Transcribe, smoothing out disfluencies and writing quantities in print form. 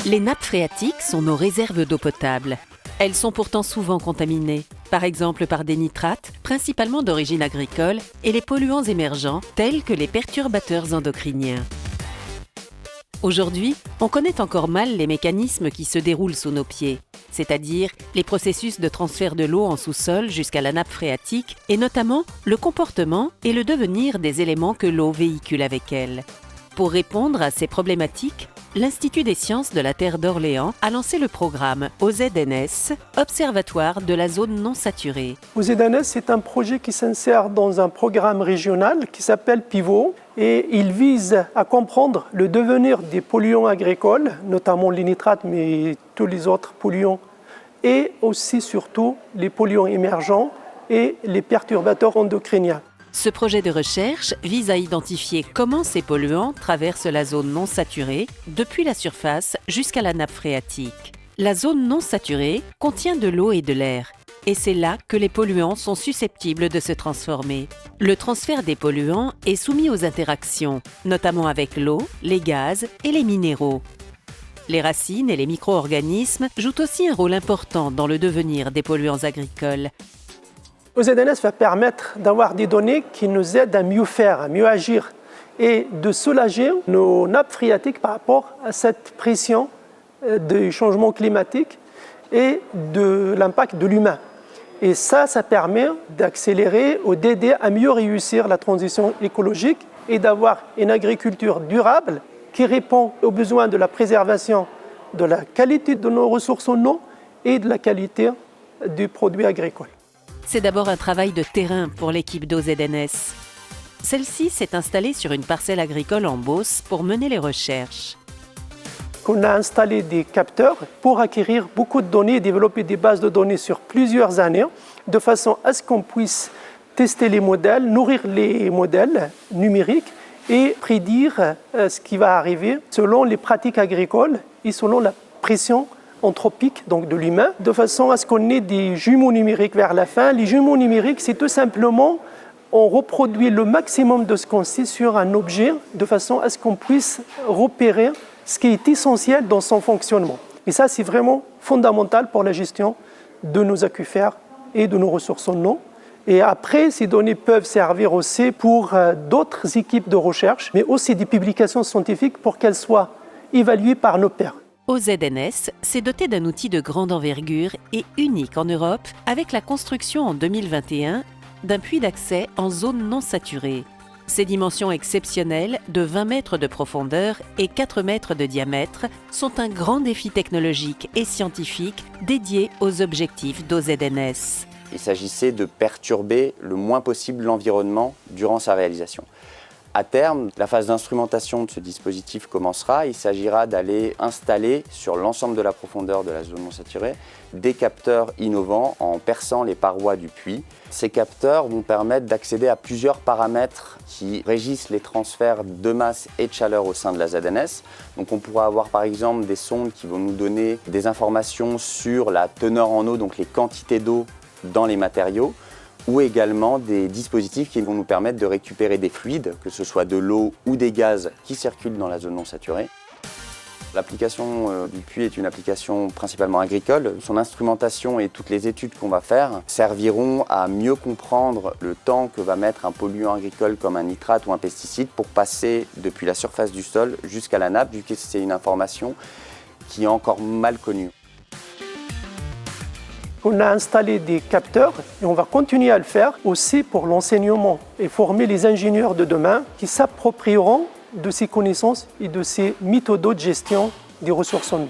Les nappes phréatiques sont nos réserves d'eau potable. Elles sont pourtant souvent contaminées, par exemple par des nitrates, principalement d'origine agricole, et les polluants émergents tels que les perturbateurs endocriniens. Aujourd'hui, on connaît encore mal les mécanismes qui se déroulent sous nos pieds, c'est-à-dire les processus de transfert de l'eau en sous-sol jusqu'à la nappe phréatique et notamment le comportement et le devenir des éléments que l'eau véhicule avec elle. Pour répondre à ces problématiques, l'Institut des sciences de la Terre d'Orléans a lancé le programme OZNS, Observatoire de la zone non saturée. OZNS, c'est un projet qui s'insère dans un programme régional qui s'appelle PIVOT et il vise à comprendre le devenir des polluants agricoles, notamment les nitrates, mais tous les autres polluants, et aussi surtout les polluants émergents et les perturbateurs endocriniens. Ce projet de recherche vise à identifier comment ces polluants traversent la zone non saturée, depuis la surface jusqu'à la nappe phréatique. La zone non saturée contient de l'eau et de l'air, et c'est là que les polluants sont susceptibles de se transformer. Le transfert des polluants est soumis aux interactions, notamment avec l'eau, les gaz et les minéraux. Les racines et les micro-organismes jouent aussi un rôle important dans le devenir des polluants agricoles. OZNS va permettre d'avoir des données qui nous aident à mieux faire, à mieux agir et de soulager nos nappes phréatiques par rapport à cette pression du changement climatique et de l'impact de l'humain. Et ça permet d'accélérer ou d'aider à mieux réussir la transition écologique et d'avoir une agriculture durable qui répond aux besoins de la préservation de la qualité de nos ressources en eau et de la qualité du produit agricole. C'est d'abord un travail de terrain pour l'équipe d'OZNS. Celle-ci s'est installée sur une parcelle agricole en Beauce pour mener les recherches. On a installé des capteurs pour acquérir beaucoup de données et développer des bases de données sur plusieurs années, de façon à ce qu'on puisse tester les modèles, nourrir les modèles numériques et prédire ce qui va arriver selon les pratiques agricoles et selon la pression anthropique, donc de l'humain, de façon à ce qu'on ait des jumeaux numériques vers la fin. Les jumeaux numériques, c'est tout simplement, on reproduit le maximum de ce qu'on sait sur un objet, de façon à ce qu'on puisse repérer ce qui est essentiel dans son fonctionnement. Et ça, c'est vraiment fondamental pour la gestion de nos aquifères et de nos ressources en eau. Et après, ces données peuvent servir aussi pour d'autres équipes de recherche, mais aussi des publications scientifiques pour qu'elles soient évaluées par nos pairs. OZNS s'est doté d'un outil de grande envergure et unique en Europe avec la construction en 2021 d'un puits d'accès en zone non saturée. Ces dimensions exceptionnelles de 20 mètres de profondeur et 4 mètres de diamètre sont un grand défi technologique et scientifique dédié aux objectifs d'OZNS. Il s'agissait de perturber le moins possible l'environnement durant sa réalisation. À terme, la phase d'instrumentation de ce dispositif commencera. Il s'agira d'aller installer sur l'ensemble de la profondeur de la zone non saturée des capteurs innovants en perçant les parois du puits. Ces capteurs vont permettre d'accéder à plusieurs paramètres qui régissent les transferts de masse et de chaleur au sein de la ZNS. Donc on pourra avoir par exemple des sondes qui vont nous donner des informations sur la teneur en eau, donc les quantités d'eau dans les matériaux, ou également des dispositifs qui vont nous permettre de récupérer des fluides, que ce soit de l'eau ou des gaz qui circulent dans la zone non saturée. L'application du puits est une application principalement agricole. Son instrumentation et toutes les études qu'on va faire serviront à mieux comprendre le temps que va mettre un polluant agricole comme un nitrate ou un pesticide pour passer depuis la surface du sol jusqu'à la nappe, vu que c'est une information qui est encore mal connue. On a installé des capteurs et on va continuer à le faire aussi pour l'enseignement et former les ingénieurs de demain qui s'approprieront de ces connaissances et de ces méthodes de gestion des ressources en eau.